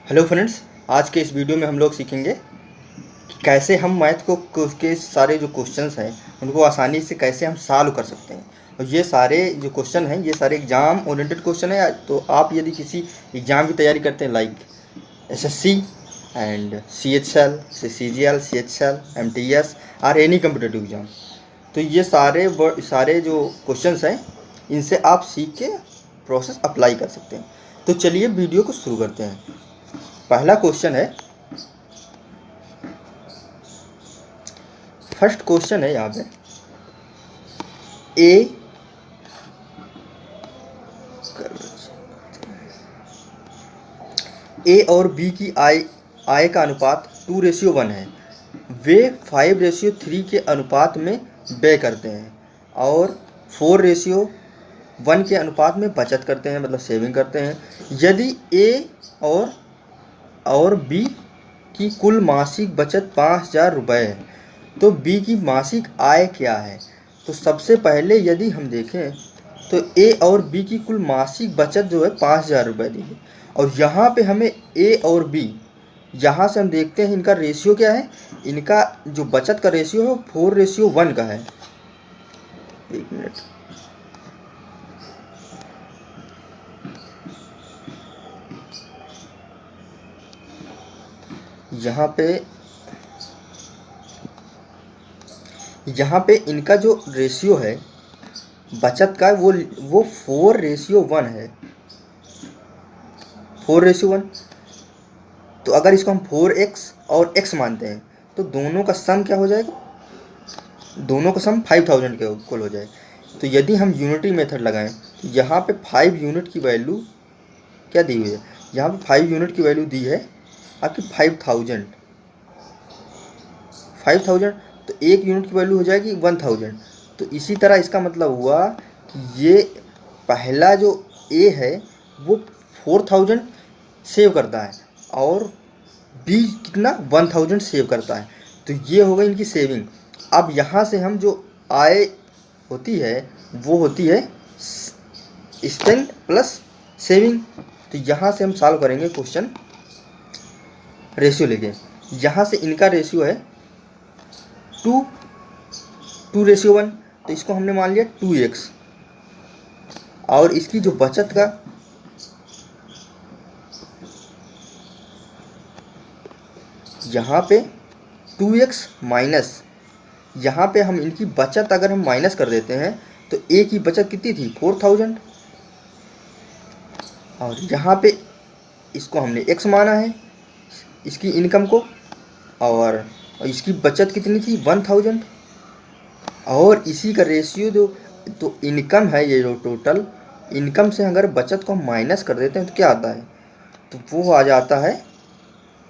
Hello friends, आज के इस वीडियो में हम लोग सीखेंगे कि कैसे हम मैथ के सारे जो क्वेश्चंस हैं उनको आसानी से कैसे हम सॉल्व कर सकते हैं। और ये सारे जो क्वेश्चन हैं ये सारे एग्ज़ाम ओरिएंटेड क्वेश्चन है। तो आप यदि किसी एग्ज़ाम की तैयारी करते हैं like SSC and CHL CGL CHL MTS और एनी कम्पिटिटिव एग्ज़ाम, तो ये सारे जो क्वेश्चंस हैं इनसे आप सीख के प्रोसेस अप्लाई कर सकते हैं। तो चलिए वीडियो को शुरू करते हैं। पहला क्वेश्चन है, फर्स्ट क्वेश्चन है यहाँ पे ए और बी की आय का अनुपात 2:1 है। वे 5:3 के अनुपात में व्यय करते हैं और 4:1 के अनुपात में बचत करते हैं, मतलब सेविंग करते हैं। यदि ए और बी की कुल मासिक बचत 5,000 रुपये है तो बी की मासिक आय क्या है। तो सबसे पहले यदि हम देखें तो ए और बी की कुल मासिक बचत जो है 5,000 रुपये दी है। और यहाँ पे हमें ए और बी, यहाँ से हम देखते हैं इनका रेशियो क्या है। इनका जो बचत का रेशियो है 4:1 का है। एक मिनट, यहाँ पे इनका जो रेशियो है बचत का वो 4:1 है। 4:1, तो अगर इसको हम 4x और x मानते हैं तो दोनों का सम क्या हो जाएगा, दोनों का सम 5,000 के इक्वल हो जाए। तो यदि हम यूनिटी मेथड लगाएं तो यहाँ पे 5 यूनिट की वैल्यू क्या दी हुई है, यहाँ पे 5 यूनिट की वैल्यू दी है आपकी 5,000। तो एक यूनिट की वैल्यू हो जाएगी 1,000। तो इसी तरह इसका मतलब हुआ कि ये पहला जो ए है वो 4,000 सेव करता है और बी कितना 1,000 सेव करता है। तो ये हो गई इनकी सेविंग। अब यहाँ से हम जो आय होती है वो होती है स्पेंड प्लस सेविंग। तो यहाँ से हम सॉल्व करेंगे क्वेश्चन रेशियो लेके। यहाँ से इनका रेशियो है 2:1, तो इसको हमने मान लिया 2x। और इसकी जो बचत का यहाँ पे 2x माइनस, यहाँ पे हम इनकी बचत अगर हम माइनस कर देते हैं तो ए की बचत कितनी थी 4,000। और यहाँ पे इसको हमने x माना है इसकी इनकम को, और इसकी बचत कितनी थी 1,000। और इसी का रेशियो जो तो इनकम है, ये जो टोटल इनकम से अगर बचत को हम माइनस कर देते हैं तो क्या आता है, तो वो आ जाता है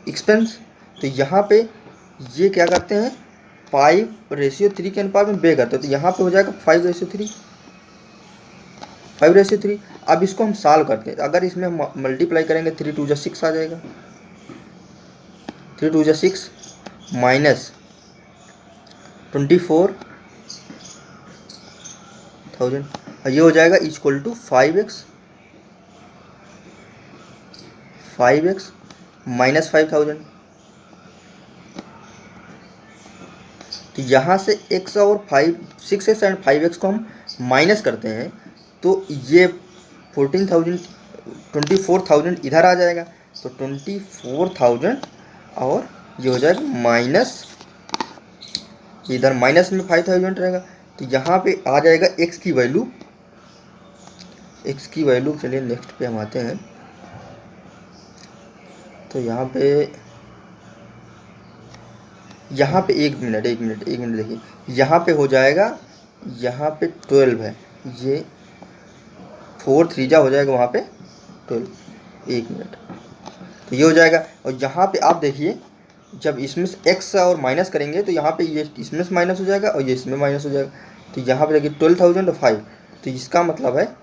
एक्सपेंस। तो यहाँ पे ये क्या करते हैं 5:3 के अनुपात में व्यय करते हैं। तो यहाँ पे हो जाएगा 5:3। अब इसको हम सॉल्व करते हैं। अगर इसमें हम मल्टीप्लाई करेंगे 3 2 6 आ जाएगा। 3 2 6 माइनस 24,000, ये हो जाएगा इक्वल टू 5x माइनस 5,000। तो यहाँ से x और 6x एंड 5x को हम माइनस करते हैं तो ये 24,000 इधर आ जाएगा। तो 24,000 और ये हो जाएगा माइनस, इधर माइनस में 5,000 रहेगा। तो यहाँ पे आ जाएगा x की वैल्यू। चलिए नेक्स्ट पे हम आते हैं। तो यहाँ पे एक मिनट देखिए, यहाँ पे हो जाएगा, यहाँ पे 12 है, ये 4 3 जा हो जाएगा वहाँ पे 12। एक मिनट, तो ये हो जाएगा। और यहाँ पे आप देखिए जब इसमें से x और माइनस करेंगे तो यहाँ पे ये इसमें से माइनस हो जाएगा और ये इसमें माइनस हो जाएगा। तो यहाँ पे देखिए 12,000 और 5, तो इसका मतलब है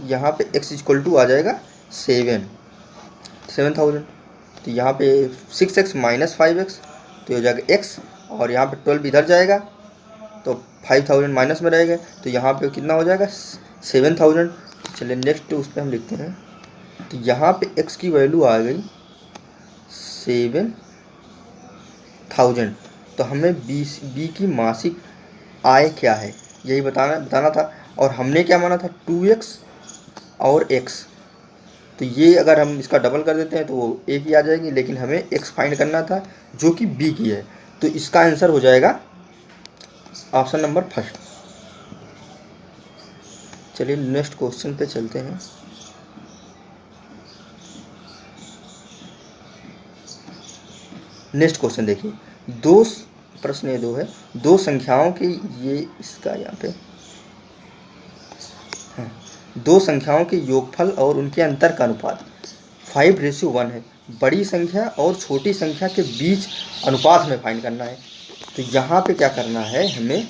यहाँ पे x इक्वल टू आ जाएगा 7,000। तो यहाँ पे 6x माइनस 5x, तो ये हो जाएगा x, और यहाँ पे 12 इधर जाएगा तो 5,000 माइनस में रहेगा। तो यहाँ पे कितना हो जाएगा 7,000। चलिए नेक्स्ट उस पर हम लिखते हैं। तो यहाँ पे x की वैल्यू आ गई 7,000। तो हमें बी की मासिक आय क्या है यही बताना था, और हमने क्या माना था 2x और x। तो ये अगर हम इसका डबल कर देते हैं तो वो एक ही आ जाएगी, लेकिन हमें x फाइंड करना था जो कि b की है। तो इसका आंसर हो जाएगा ऑप्शन नंबर फर्स्ट। चलिए नेक्स्ट क्वेश्चन पे चलते हैं। नेक्स्ट क्वेश्चन देखिए, प्रश्न ये दो है, दो संख्याओं के ये इसका यहाँ पे हाँ, दो संख्याओं के योगफल और उनके अंतर का अनुपात 5:1 है। बड़ी संख्या और छोटी संख्या के बीच अनुपात हमें फाइंड करना है। तो यहाँ पे क्या करना है हमें,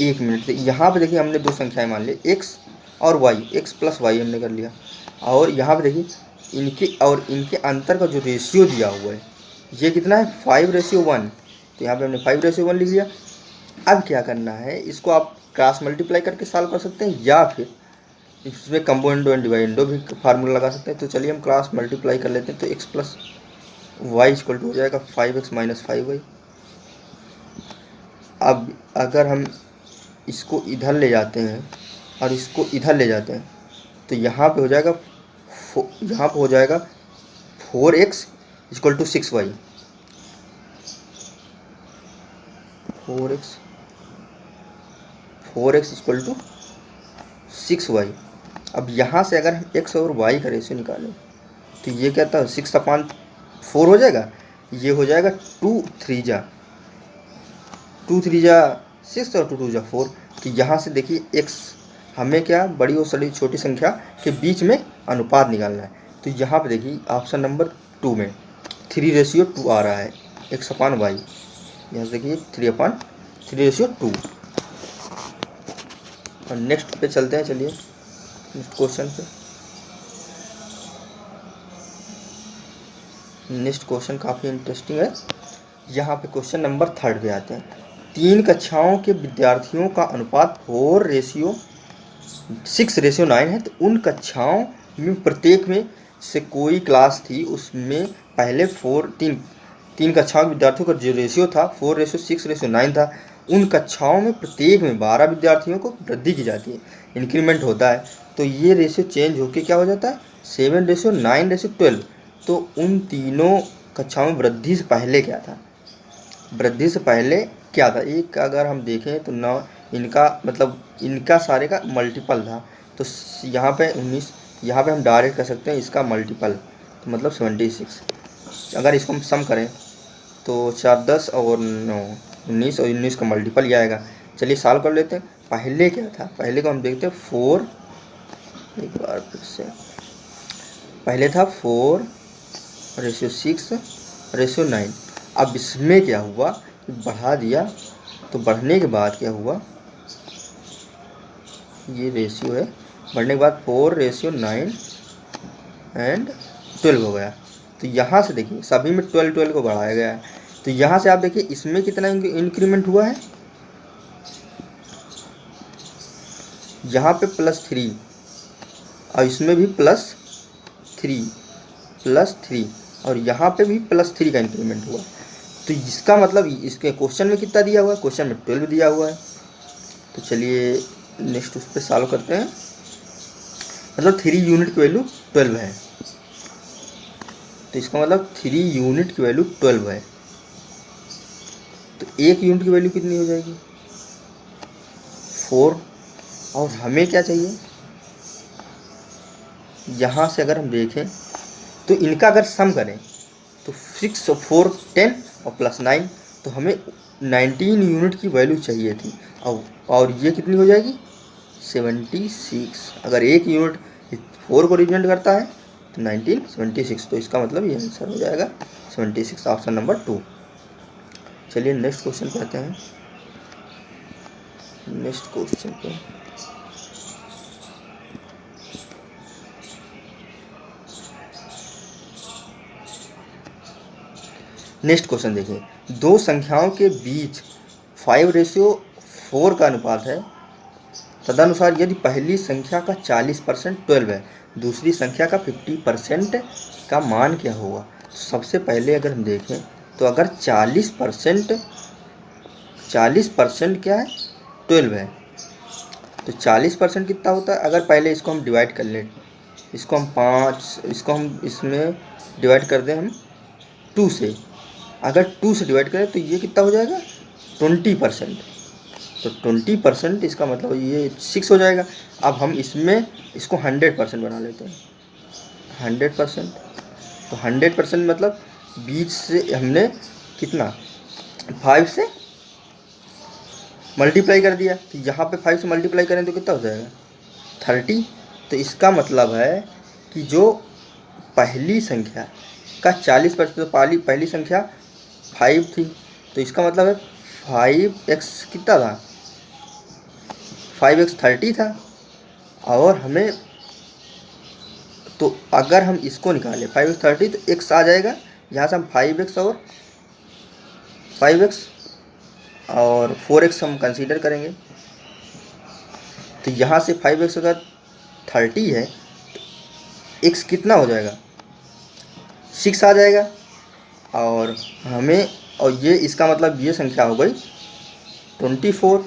1 मिनट से यहाँ पे देखिए हमने दो संख्याएं मान ली x और y, x प्लस वाई हमने कर लिया, और यहाँ पे देखिए इनके अंतर का जो रेशियो दिया हुआ है ये कितना है 5:1। तो यहाँ पे हमने 5:1 लिख लिया। अब क्या करना है, इसको आप क्रॉस मल्टीप्लाई करके सॉल्व कर सकते हैं, या फिर इसमें कंपोनेंडो एंड डिवाइडेंडो भी फार्मूला लगा सकते हैं। तो चलिए हम क्रॉस मल्टीप्लाई कर लेते हैं। तो x plus y equal to हो जाएगा 5x माइनस 5y। अब अगर हम इसको इधर ले जाते हैं और इसको इधर ले जाते हैं तो यहाँ पे हो जाएगा 4x equal to 6y। 4x equal to 6y। अब यहाँ से अगर हम x और y का रेशियो निकालें तो ये क्या था 6/4 हो जाएगा, ये हो जाएगा 2 3 जा 6 और 2 2 जा 4। तो यहाँ से देखिए x हमें क्या बड़ी और छोटी संख्या के बीच में अनुपात निकालना है। तो यहाँ पे देखिए ऑप्शन नंबर 2 में 3:2 आ रहा है, x/y। यहाँ से देखिए 3/3:2। और नेक्स्ट पे चलते हैं। चलिए नेक्स्ट क्वेश्चन पे। नेक्स्ट क्वेश्चन काफ़ी इंटरेस्टिंग है। यहाँ पे क्वेश्चन नंबर 3 पे आते हैं। 3 कक्षाओं के विद्यार्थियों का अनुपात 6:9 है। तो उन कक्षाओं में प्रत्येक में से कोई क्लास थी, उसमें पहले 3 कक्षाओं के विद्यार्थियों का जो रेशियो था 4:6:9 था। उन कक्षाओं में प्रत्येक में 12 विद्यार्थियों को वृद्धि की जाती है, इंक्रीमेंट होता है। तो ये रेशियो चेंज होके क्या हो जाता है 7:9:12। तो उन तीनों कक्षाओं में वृद्धि से पहले क्या था, वृद्धि से पहले क्या था, एक अगर हम देखें तो ना इनका मतलब इनका सारे का मल्टीपल था। तो यहाँ पे 19, यहाँ पे हम डायरेक्ट कर सकते हैं इसका मल्टीपल, तो मतलब 76। अगर इसको हम सम करें तो 4 10 और 9 19, और 19 का मल्टीपल ही आएगा। चलिए सॉल्व कर लेते हैं। पहले क्या था, पहले को हम देखते हैं 4, एक बार फिर से पहले था 4:6:9। अब इसमें क्या हुआ, बढ़ा दिया, तो बढ़ने के बाद क्या हुआ, ये रेशियो है, बढ़ने के बाद 4:9:12 हो गया। तो यहाँ से देखिए सभी में 12 को बढ़ाया गया है। तो यहाँ से आप देखिए इसमें कितना इंक्रीमेंट हुआ है, यहाँ पे +3 और इसमें भी +3 और यहाँ पे भी +3 का इंक्रीमेंट हुआ। तो इसका मतलब इसके क्वेश्चन में कितना दिया हुआ है, क्वेश्चन में 12 दिया हुआ है। तो चलिए नेक्स्ट उस पर सॉल्व करते हैं। मतलब 3 यूनिट की वैल्यू 12 है, तो इसका मतलब 3 यूनिट की वैल्यू 12 है। तो 1 यूनिट की वैल्यू कितनी हो जाएगी 4। और हमें क्या चाहिए, यहाँ से अगर हम देखें तो इनका अगर सम करें तो 6 और 4 10 और +9, तो हमें 19 यूनिट की वैल्यू चाहिए थी। और ये कितनी हो जाएगी 76। अगर 1 यूनिट 4 को रिप्रेजेंट करता है तो 19 76। तो इसका मतलब ये आंसर हो जाएगा 76, ऑप्शन नंबर 2। चलिए नेक्स्ट क्वेश्चन पे आते हैं। नेक्स्ट क्वेश्चन पे देखिए, दो संख्याओं के बीच 5:4 का अनुपात है। तदनुसार यदि पहली संख्या का 40% 12 है, दूसरी संख्या का 50% का मान क्या होगा। सबसे पहले अगर हम देखें तो अगर 40% क्या है, 12 है, तो 40% कितना होता है। अगर पहले इसको हम डिवाइड कर लें, इसको हम 5, इसको हम इसमें डिवाइड कर दें हम 2 से। अगर 2 से डिवाइड करें तो ये कितना हो जाएगा, 20%। तो 20% इसका मतलब ये 6 हो जाएगा। अब हम इसमें इसको 100% बना लेते हैं, 100%। तो 100% मतलब 20 से हमने कितना, 5 से मल्टीप्लाई कर दिया। तो यहाँ पे 5 से मल्टीप्लाई करें तो कितना हो जाएगा, 30। तो इसका मतलब है कि जो पहली संख्या का 40%, तो पहली संख्या 5 थी, तो इसका मतलब है 5x कितना था, 5x 30 था। और हमें तो अगर हम इसको निकालें 5x 30 तो x आ जाएगा, यहाँ से हम 5x और 4x हम कंसीडर करेंगे। तो यहाँ से 5x अगर 30 है तो x कितना हो जाएगा, 6 आ जाएगा। और हमें, और ये इसका मतलब ये संख्या हो गई 24।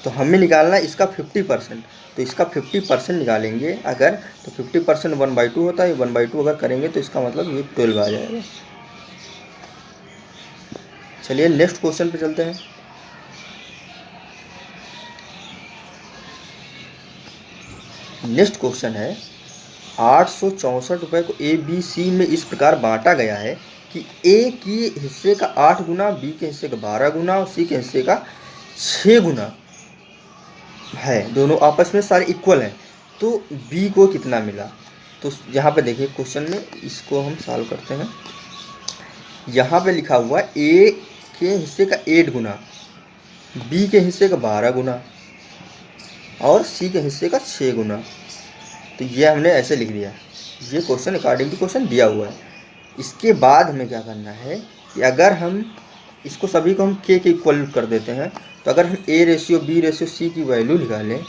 तो हमें निकालना है इसका 50%। तो इसका 50% निकालेंगे अगर, तो 50% 1/2 होता है। 1/2 अगर करेंगे तो इसका मतलब ये 12 आ जाएगा। चलिए नेक्स्ट क्वेश्चन पे चलते हैं। नेक्स्ट क्वेश्चन है, 864 रुपये को ABC में इस प्रकार बांटा गया है कि A के हिस्से का 8 गुना, B के हिस्से का 12 गुना और C के हिस्से का 6 गुना है। दोनों आपस में सारे इक्वल हैं, तो B को कितना मिला। तो यहाँ पे देखिए क्वेश्चन में, इसको हम सॉल्व करते हैं। यहाँ पे लिखा हुआ है A के हिस्से का 8 गुना, B के हिस्से का 12 गुना और C के हिस्से का 6 गुना। तो ये हमने ऐसे लिख दिया, ये क्वेश्चन अकॉर्डिंग टू क्वेश्चन दिया हुआ है। इसके बाद हमें क्या करना है कि अगर हम इसको सभी को हम के इक्वल कर देते हैं, तो अगर हम A/B/C की वैल्यू निकालें,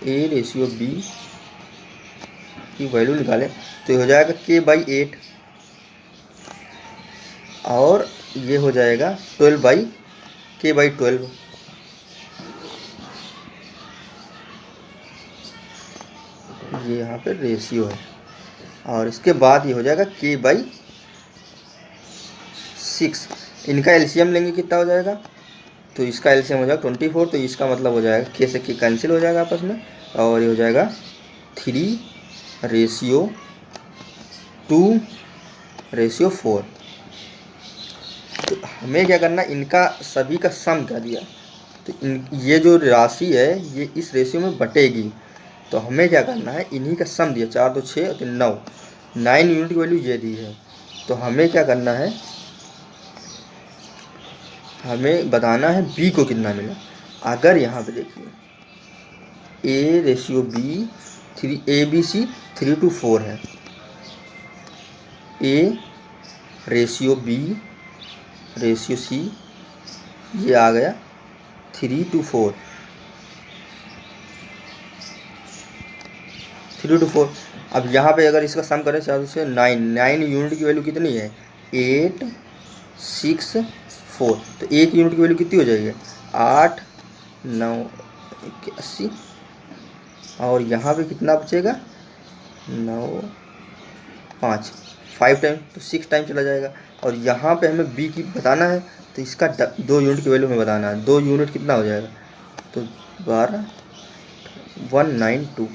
A/B की वैल्यू निकालें तो ये हो जाएगा K/8 और ये हो जाएगा 12/K/12। ये यहाँ पे रेशियो है। और इसके बाद ये हो जाएगा K/6। इनका एलसीएम लेंगे कितना हो जाएगा, तो इसका एलसीएम हो जाएगा 24। तो इसका मतलब हो जाएगा K से K कैंसिल हो जाएगा आपस में, और ये हो जाएगा 3/2/4। तो हमें क्या करना, इनका सभी का सम कर दिया। तो ये जो राशि है ये इस रेशियो में बटेगी। तो हमें क्या करना है, इन्हीं का सम दिया, 4 2 6 और 9 यूनिट की वैल्यू ये दी है। तो हमें क्या करना है, हमें बताना है B को कितना मिला। अगर यहाँ पे देखिए A/B ABC 3/4 है, A/B/C ये आ गया 3/4। अब यहाँ पे अगर इसका सम करें 4 से 9 यूनिट की वैल्यू कितनी है, 8 6 4। तो एक यूनिट की वैल्यू कितनी हो जाएगी, 8 9 81। और यहाँ पे कितना बचेगा, 9 5 टाइम, तो 6 टाइम चला जाएगा। और यहाँ पे हमें B की बताना है, तो इसका 2 यूनिट की वैल्यू हमें बताना है। 2 यूनिट कितना हो जाएगा, तो 12 192।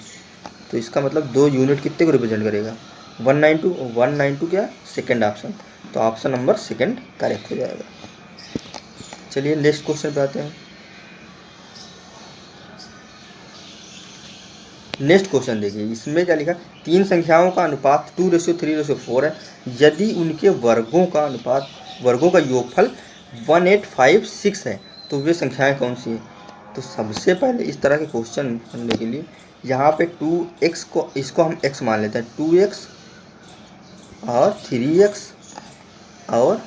तो इसका मतलब 2 यूनिट कितने को रिप्रेजेंट करेगा, 192 क्या, सेकंड ऑप्शन। तो ऑप्शन नंबर सेकंड करेक्ट हो जाएगा। चलिए नेक्स्ट क्वेश्चन पे आते हैं। नेक्स्ट क्वेश्चन देखिए, इसमें क्या लिखा, 3 संख्याओं का अनुपात 2:3:4 है। यदि उनके वर्गों का योगफल 1856 है तो वे संख्याएं कौन सी हैं। तो सबसे पहले इस तरह के क्वेश्चन करने के लिए यहाँ पे 2x को, इसको हम x मान लेते हैं, 2x और 3x और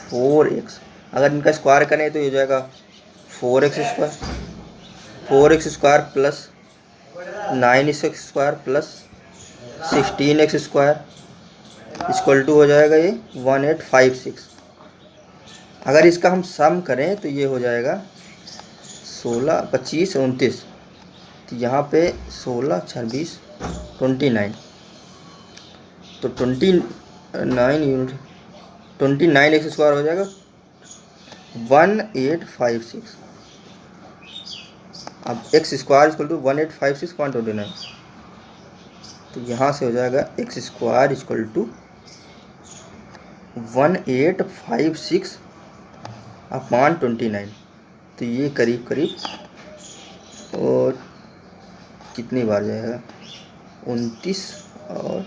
4x। अगर इनका स्क्वायर करें तो ये हो जाएगा 4x square plus 9x square plus 16x² equal to हो जाएगा ये 1856। अगर इसका हम सम करें तो ये हो जाएगा 16, 25, 29। तो यहाँ पे 16, 26, 29, तो 29 यूनिट 29x² हो जाएगा 1856। अब x² इक्वल टू 1856.29, तो यहाँ से हो जाएगा x² इक्वल टू 1856 अपॉन 29। तो ये करीब करीब और कितनी बार जाएगा 29 और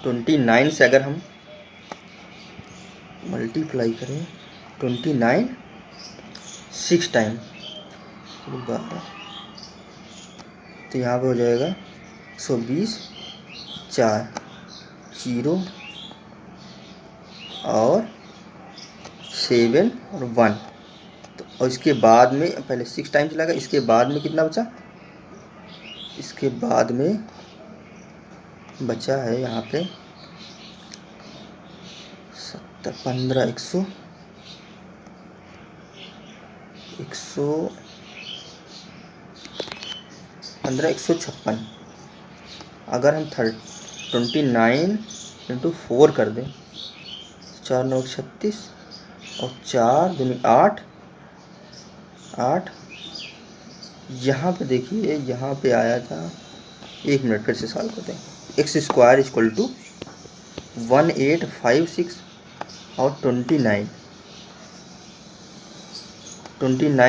29 से अगर हम मल्टीप्लाई करें 29 6 टाइम 12, तो यहाँ पे हो जाएगा 120, 4 0 और 7 और 1। तो और इसके बाद में पहले 6 टाइम चला गया, इसके बाद में कितना बचा, इसके बाद में बचा है यहाँ पे 15, 156। अगर हम 29 इंटू 4 कर दें, 4 9 36 और 4 दूनी 8, यहाँ पे देखिए यहाँ पे आया था, 1 मिनट फिर से सॉल्व करते हैं। x² इक्वल टू 1856 और 29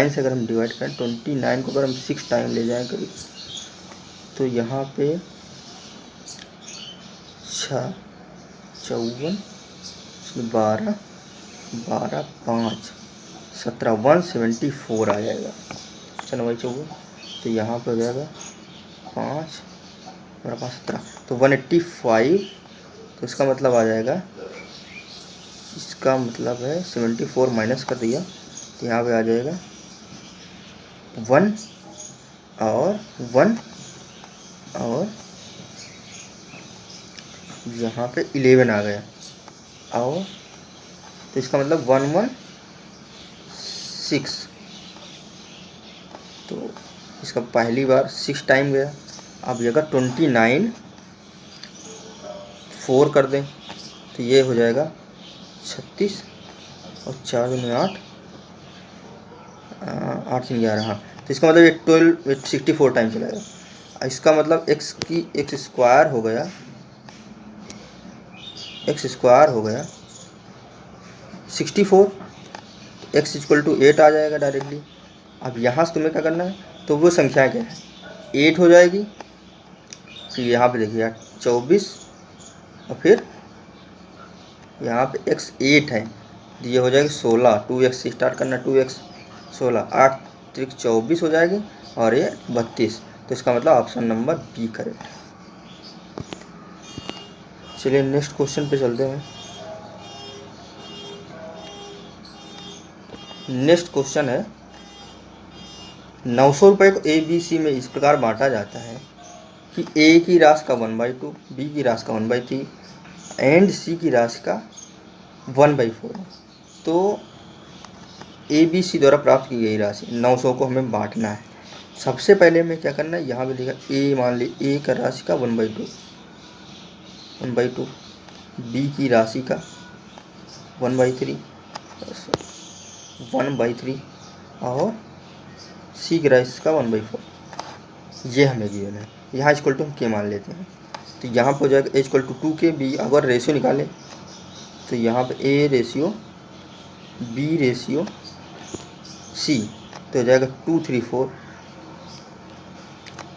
से अगर हम डिवाइड करें, 29 को अगर हम 6 टाइम ले जाएं करीब, तो यहाँ पे 6 54 12 12 5 17 174 आ जाएगा। 94, तो यहाँ पे हो जाएगा 5 और 5 17, तो 185। तो इसका मतलब आ जाएगा, इसका मतलब है 74 माइनस कर दिया, तो यहाँ पे आ जाएगा 1 और 1 और यहाँ पे 11 आ गया, और तो इसका मतलब 116। तो इसका पहली बार 6 टाइम गया। अब अगर 29 4 कर दें, तो ये हो जाएगा 36 और 4 में 8 8 3 11। हाँ, तो इसका मतलब ये 64 टाइम चलाएगा। इसका मतलब x² हो गया, x² हो गया 64, x इक्वल टू 8 आ जाएगा डायरेक्टली। अब यहाँ से तुम्हें क्या करना है, तो वो संख्या क्या है, 8 हो जाएगी, फिर यहाँ पे देखिए 24, और फिर यहाँ पे x 8 है, तो ये हो जाएगी 16, 2x से स्टार्ट करना, 2x 16, 8 3 24 हो जाएगी, और ये 32। तो इसका मतलब ऑप्शन नंबर बी करेक्ट है। चलिए नेक्स्ट क्वेश्चन पे चलते हैं। नेक्स्ट क्वेश्चन है, 900 रुपये को ABC में इस प्रकार बांटा जाता है कि A की राशि का 1/2, B की राशि का 1/3 एंड C की राशि का 1/4। तो ABC द्वारा प्राप्त की गई राशि 900 को हमें बांटना है। सबसे पहले हमें क्या करना है, यहाँ पे लिखा A, मान ली A का राशि का 1/2, B की राशि का 1/3 और C की राशि का 1/4, ये हमें गिवन है। यहाँ इक्वल टू हम K मान लेते हैं, तो यहाँ पर हो जाएगा A equal to 2K। B अगर रेशियो निकालें, तो यहाँ पे A ratio B ratio C, तो हो जाएगा 2 3 4,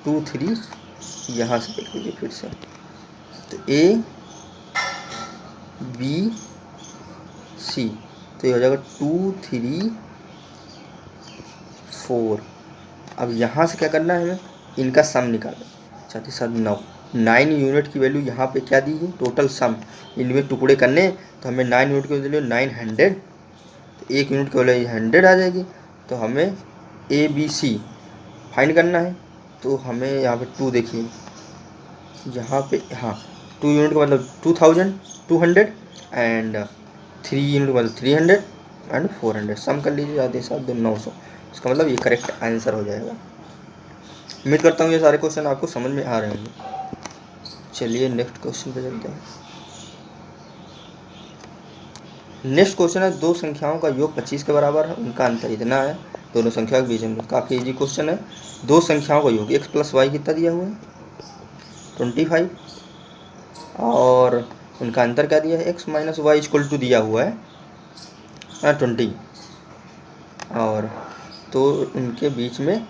2 3, यहाँ से देख लीजिए फिर से, तो A B C, तो ये हो जाएगा 2 3 4। अब यहाँ से क्या करना है, हमें इनका सम निकालना। साथ ही साथ 9 यूनिट की वैल्यू यहाँ पे क्या दी है, टोटल सम, इनमें टुकड़े करने, तो हमें 9 यूनिट की वैल्यू 900, तो 1 यूनिट की वैल्यू 100 आ जाएगी। तो हमें ABC फाइंड करना है, तो हमें यहाँ पे 2 देखिए, यहाँ पे हाँ 2 यूनिट का मतलब 2000 200 एंड 3 यूनिट का मतलब 300 एंड 400 सम कर लीजिए, आधे साथ 900। इसका मतलब ये करेक्ट आंसर हो जाएगा। उम्मीद करता हूँ ये सारे क्वेश्चन आपको समझ में आ रहे होंगे। चलिए नेक्स्ट क्वेश्चन पे चलते हैं। नेक्स्ट क्वेश्चन है, दो संख्याओं का योग 25 के बराबर है, उनका अंतर इतना है, दोनों संख्या के बीच में। काफ़ी इजी क्वेश्चन है। दो संख्याओं का योग x प्लस वाई कितना दिया हुआ है 25, और उनका अंतर क्या दिया है x minus y equal to दिया हुआ है 20, और तो उनके बीच में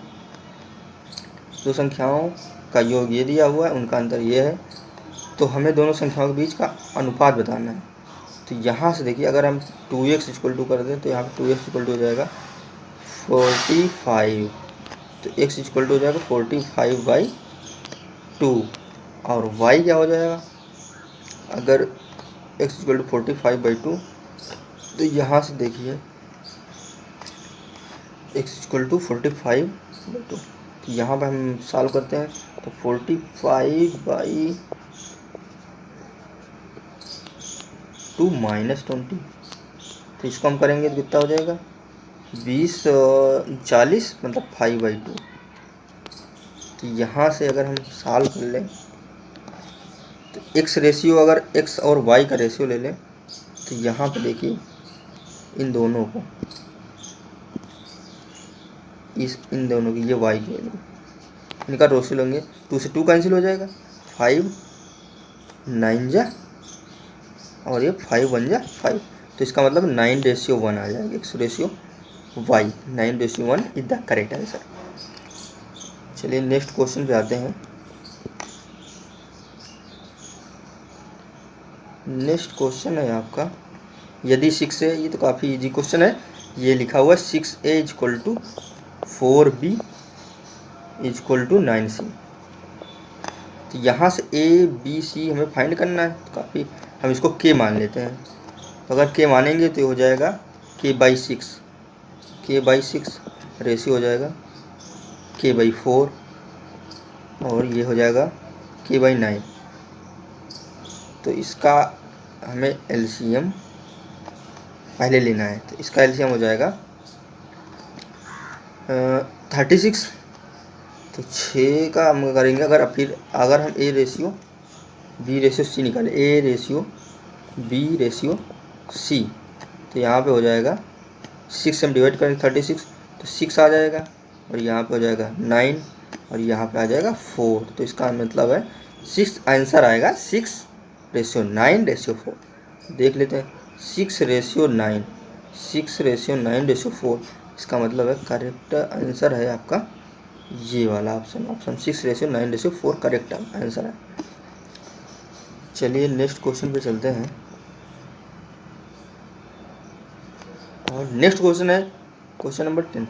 दो संख्याओं का योग ये दिया हुआ है, उनका अंतर ये है, तो हमें दोनों संख्याओं के बीच का अनुपात बताना है। तो यहाँ से देखिए, अगर हम 2x इक्वल टू कर दें तो यहाँ पर 2x इक्वल टू हो जाएगा 45, तो x इक्वल टू हो जाएगा 45/2, और y क्या हो जाएगा, अगर x इक्वल टू 45/2, तो यहाँ से देखिए x इक्वल टू 45/2, तो यहाँ पर हम सॉल्व करते हैं तो 45/2 -20, तो इसको हम करेंगे तो कितना हो जाएगा 20 40 मतलब 5/2। तो यहाँ से अगर हम सॉल्व कर लें तो x रेशियो, अगर x और y का रेशियो ले लें तो यहाँ पे देखिए इन दोनों को, इन दोनों की, ये y की वैल्यू, इनका रेशियो लेंगे, 2 से 2 कैंसिल हो जाएगा, 5 9 जा और ये 5 1 जा 5, तो इसका मतलब 9:1 आ जाएगा x ratio y, 9:1 is the correct answer. चलिए नेक्स्ट क्वेश्चन पे आते हैं। नेक्स्ट क्वेश्चन है आपका, यदि 6 है, ये तो काफ़ी इजी क्वेश्चन है, ये लिखा हुआ है 6a equal to 4b equal to 9c। तो यहाँ से a b c हमें फाइंड करना है, तो काफ़ी हम इसको k मान लेते हैं, तो अगर k मानेंगे तो हो जाएगा k/6, k/6 रेशियो हो जाएगा k/4, और ये हो जाएगा k/9। तो इसका हमें एलसीएम पहले लेना है, तो इसका एलसीएम हो जाएगा 36, तो 6 का हम करेंगे, अगर हम a ratio b ratio c निकालें, a ratio b ratio c, तो यहाँ पे हो जाएगा 6 से हम डिवाइड करेंगे 36, तो 6 आ जाएगा, और यहाँ पे हो जाएगा 9, और यहाँ पे आ जाएगा 4, तो इसका मतलब है 6 आंसर आएगा 6:9:4। देख लेते हैं 6:9, 6:9:4, इसका मतलब है करेक्ट आंसर है आपका ये वाला ऑप्शन 6:9:4 करेक्ट आंसर है। चलिए नेक्स्ट क्वेश्चन पे चलते हैं, और नेक्स्ट क्वेश्चन है क्वेश्चन नंबर 10।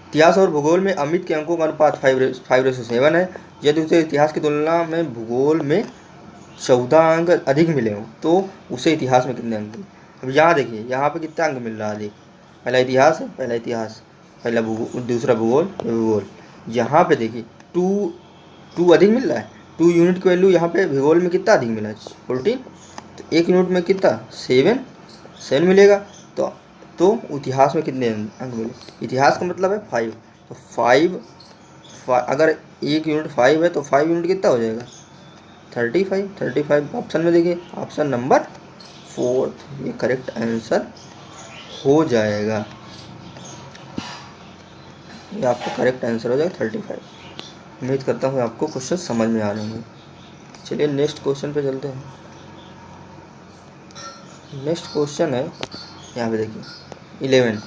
इतिहास और भूगोल में अमित के अंकों का अनुपात 5:7 है। यदि उसे इतिहास की तुलना में भूगोल में 14 अंक अधिक मिले हों तो उसे इतिहास में कितने अंक मिले। अब यहाँ देखिए, यहाँ पे कितना अंक मिल रहा है अधिक, पहला इतिहास है, पहला भूगोल, दूसरा भूगोल। यहाँ पे देखिए 2 अधिक मिल रहा है, 2 यूनिट की वैल्यू यहाँ पे भूगोल में कितना अधिक मिला है 14, तो 1 यूनिट में कितना 7 मिलेगा, तो इतिहास में कितने अंक मिले, इतिहास का मतलब है 5, तो 5 अगर 1 यूनिट 5 है तो 5 यूनिट कितना हो जाएगा 35 ऑप्शन में देखिए, ऑप्शन नंबर 4 ये करेक्ट आंसर हो जाएगा, ये आपका करेक्ट आंसर हो जाएगा 35। उम्मीद करता हूँ आपको क्वेश्चन समझ में आ रहे होंगे। चलिए नेक्स्ट क्वेश्चन पे चलते हैं। नेक्स्ट क्वेश्चन है यहाँ पे देखिए 11,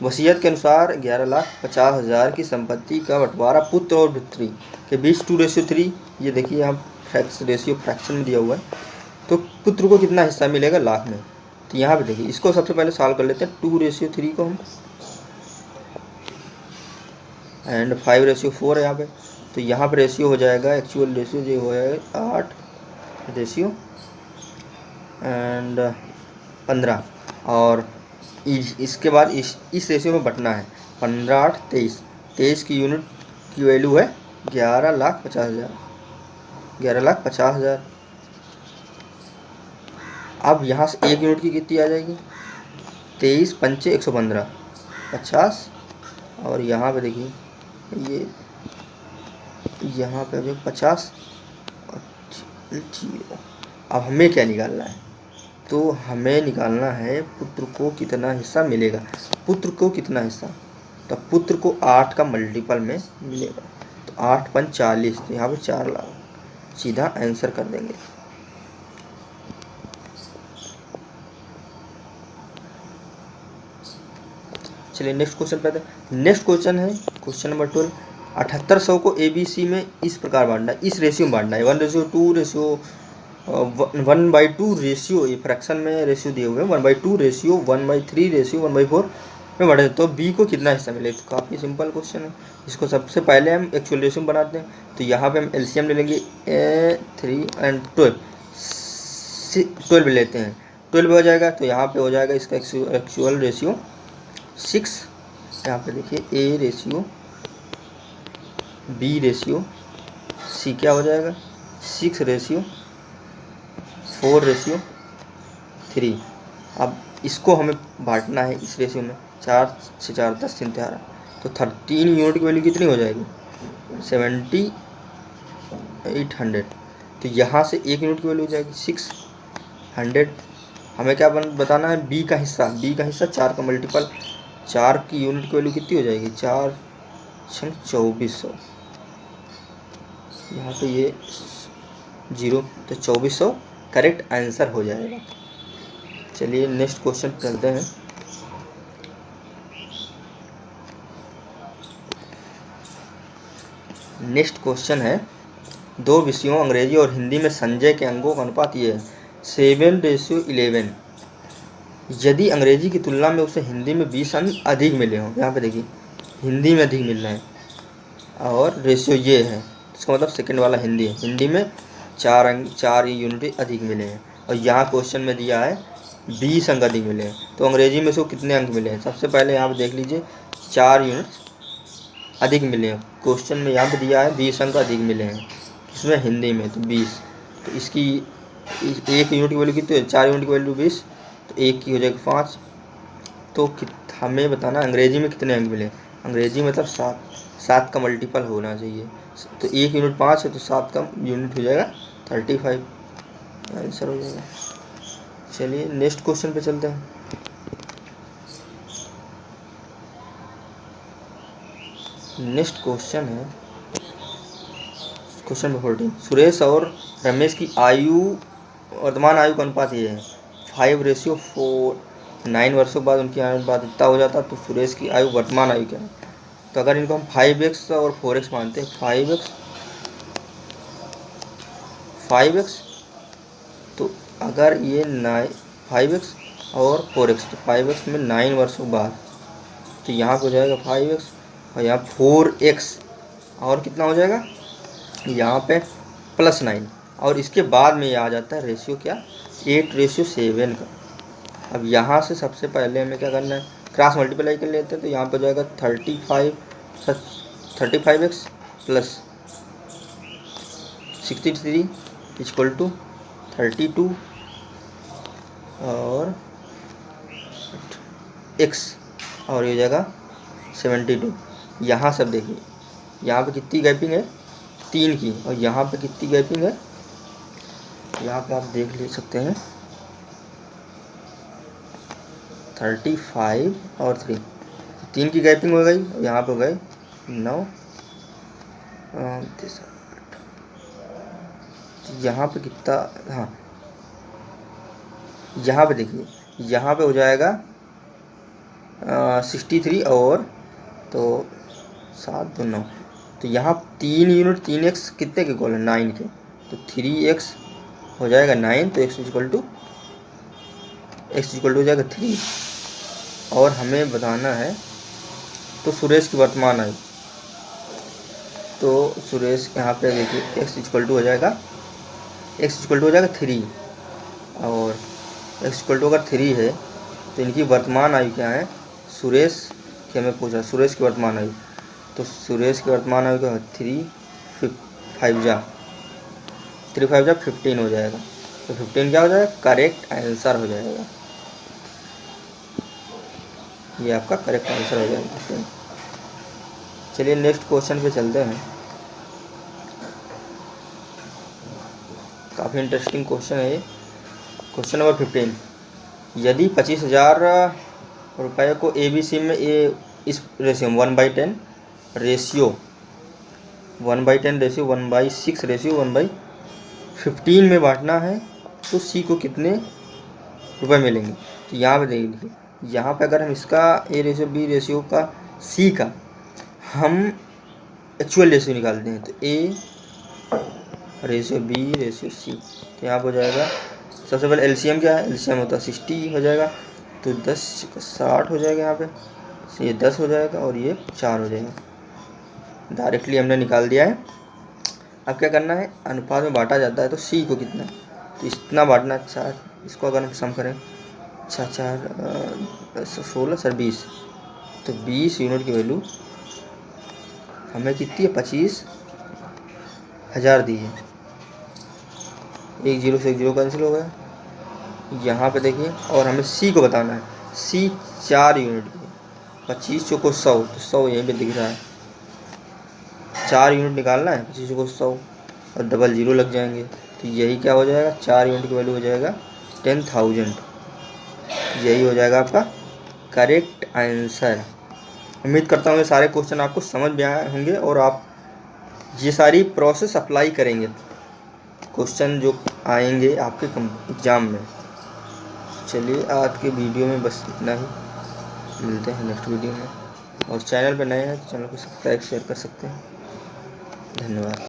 वसीयत के अनुसार 11,50,000 की संपत्ति का बंटवारा पुत्र और पुत्री के बीच 2:3, ये देखिए यहाँ फ्रैक्शन में दिया हुआ है, तो पुत्र को कितना हिस्सा मिलेगा लाख में। तो यहाँ पे देखिए, इसको सबसे पहले सॉल्व कर लेते हैं 2:3 को हम, एंड 5:4 है यहाँ पे, तो यहाँ पे रेशियो हो जाएगा, एक्चुअल रेशियो जो हो जाएगा 8 रेशियो एंड 15, और इसके बाद इस रेशियो में बटना है 15 8 23 की यूनिट की वैल्यू है 11,50,000, 11,50,000। अब यहाँ से 1 यूनिट की कितनी आ जाएगी, 23 पंचे 115, 50। और यहाँ पे देखिए ये यहाँ पे जो 50 और 0। अब हमें क्या निकालना है, तो हमें निकालना है पुत्र को कितना हिस्सा मिलेगा। पुत्र को कितना हिस्सा, तो पुत्र को 8 का मल्टीपल में मिलेगा, तो 8 पंच 40, तो यहाँ पे 4 लाख, सीधा आंसर कर देंगे। चलिए नेक्स्ट क्वेश्चन पे आते हैं। नेक्स्ट क्वेश्चन है क्वेश्चन नंबर 12। 7800 को ABC में इस प्रकार बांटना है, इस रेशियो में बांटना है, 1:2 रेशियो 1/2 रेशियो, ये फ्रैक्शन में रेशियो दिए हुए हैं, 1/2 रेशियो 1/3 रेशियो 1/4 में बांटे, तो बी को कितना हिस्सा मिलेगा। तो काफ़ी सिंपल क्वेश्चन है। इसको सबसे पहले हम एक्चुअल रेशियो बनाते हैं, तो यहाँ पे हम एलसीएम ले लेंगे 3 और 12 लेते हैं, 12 हो जाएगा, तो यहाँ पे हो जाएगा इसका एक्चुअल रेशियो 6। यहाँ पे देखिए A ratio B ratio C क्या हो जाएगा, 6 रेशियो 4 रेशियो 3। अब इसको हमें बांटना है इस रेशियो में, 4 से 4 10 3 11, तो 13 यूनिट की वैल्यू कितनी हो जाएगी, 7800। तो यहाँ से 1 यूनिट की वैल्यू हो जाएगी 600। हमें क्या बताना है, बी का हिस्सा, 4 का मल्टीपल, 4 की यूनिट की वैल्यू कितनी हो जाएगी, 4 × 2400। यहाँ पे ये 0, तो 2400 करेक्ट आंसर हो जाएगा। चलिए नेक्स्ट क्वेश्चन करते हैं। नेक्स्ट क्वेश्चन है, 2 विषयों अंग्रेजी और हिंदी में संजय के अंकों का अनुपात ये है 7:11। यदि अंग्रेजी की तुलना में उसे हिंदी में 20 अंक अधिक मिले हों, यहाँ पे देखिए हिंदी में अधिक मिल रहे हैं और रेशियो ये है, इसका मतलब सेकंड वाला हिंदी है, हिंदी में 4 यूनिट अधिक मिले हैं, और यहाँ क्वेश्चन में दिया है 20 अंक अधिक मिले हैं, तो अंग्रेजी में उसको कितने अंक मिले हैं। सबसे पहले यहाँ पे देख लीजिए 4 यूनिट अधिक मिले हैं, क्वेश्चन में यहाँ पे दिया है 20 अंक अधिक मिले हैं, इसमें हिंदी में तो 20, तो इसकी 1 यूनिट की वैल्यू कितनी है, 4 यूनिट की वैल्यू 20, तो 1 की हो जाएगी 5। तो हमें बताना अंग्रेजी में कितने अंक मिले, अंग्रेजी मतलब 7 का मल्टीपल होना चाहिए, तो 1 यूनिट 5 है, तो 7 का यूनिट हो जाएगा 35, आंसर हो जाएगा। चलिए नेक्स्ट क्वेश्चन पे चलते हैं। नेक्स्ट क्वेश्चन है क्वेश्चन नंबर 14। सुरेश और रमेश की वर्तमान आयु का अनुपात ये है 5:4। 9 वर्षों बाद उनकी आयु अनुपात इतना हो जाता, तो सुरेश की आयु वर्तमान आयु क्या है। तो अगर इनको हम 5x और 4x मानते हैं, 5x, तो अगर ये 5x और 4x, तो 5x में 9 वर्षों बाद, तो यहाँ पे हो जाएगा 5x और यहाँ 4x, और कितना हो जाएगा यहाँ पे +9, और इसके बाद में ये आ जाता है रेशियो क्या, 8:7 का। अब यहाँ से सबसे पहले हमें क्या करना है, क्रॉस मल्टीप्लाई कर लेते हैं, तो यहाँ पे हो जाएगा 35x + 63 = 32 और x, और ये हो जाएगा 72। यहाँ सब देखिए, यहाँ पे कितनी गैपिंग है, 3 की, और यहाँ पे कितनी गैपिंग है, यहाँ पे आप देख ले सकते हैं 35 और 3, 3 की गैपिंग हो गई, और यहाँ पे हो गए 9, यहाँ पे कितना, हाँ यहाँ पे देखिए, यहाँ पे हो जाएगा 63 और तो 7 2 9, तो यहाँ 3 यूनिट 3x कितने के इक्वल है, 9 के, तो 3x हो जाएगा 9, तो x इक्वल हो जाएगा 3। और हमें बताना है तो सुरेश की वर्तमान आयु, तो सुरेश यहाँ पे देखिए x इक्वल टू हो जाएगा 3, और x इक्वल टू अगर 3 है, तो इनकी वर्तमान आयु क्या है, सुरेश की हमें पूछा सुरेश की वर्तमान आयु, तो सुरेश की वर्तमान आयु क्या है 3 5 जा 3 5 जा 15 हो जाएगा, तो 15 क्या हो जाएगा, करेक्ट आंसर हो जाएगा। ये आपका करेक्ट आंसर हो जाएगा 15। चलिए नेक्स्ट क्वेश्चन पे चलते हैं। काफ़ी इंटरेस्टिंग क्वेश्चन है ये। क्वेश्चन नंबर 15, यदि 25,000 रुपये को ABC में इस रेशियो 1/10 रेशियो 1/10 रेशियो 1/6 रेशियो 1/15 में बांटना है तो C को कितने रुपए मिलेंगे। तो यहाँ पे देख लीजिए, यहाँ पे अगर हम इसका A रेशियो B रेशियो का C का हम एक्चुअल रेशियो निकालते हैं तो A ratio B ratio C, तो यहाँ पर हो जाएगा सबसे पहले LCM क्या है, LCM होता है 60 हो जाएगा, तो 10 का 60 हो जाएगा यहाँ पे, तो ये 10 हो जाएगा और ये 4 हो जाएगा। डायरेक्टली हमने निकाल दिया है। अब क्या करना है, अनुपात में बांटा जाता है तो C को कितना, तो इतना बांटना है 4, इसको अगर हम सम करें 4 4 16 सर 20, तो 20 यूनिट की वैल्यू हमें कितनी है, 25,000 दी है। एक जीरो से एक जीरो कैंसिल हो गया। यहाँ पे देखिए, और हमें C को बताना है, C 4 यूनिट की, 25 चौको 100, तो 100 यहीं पे दिख रहा है, 4 यूनिट निकालना है, 25 चौको 100 और डबल जीरो लग जाएंगे, तो यही क्या हो जाएगा, 4 यूनिट की वैल्यू हो जाएगा 10,000। यही हो जाएगा आपका करेक्ट आंसर। उम्मीद करता हूँ ये सारे क्वेश्चन आपको समझ में आए होंगे और आप ये सारी प्रोसेस अप्लाई करेंगे, क्वेश्चन जो आएंगे आपके एग्ज़ाम में। चलिए आज के वीडियो में बस इतना ही, मिलते हैं नेक्स्ट वीडियो में। और चैनल पर नए हैं तो चैनल को सब्सक्राइब शेयर कर सकते हैं। धन्यवाद।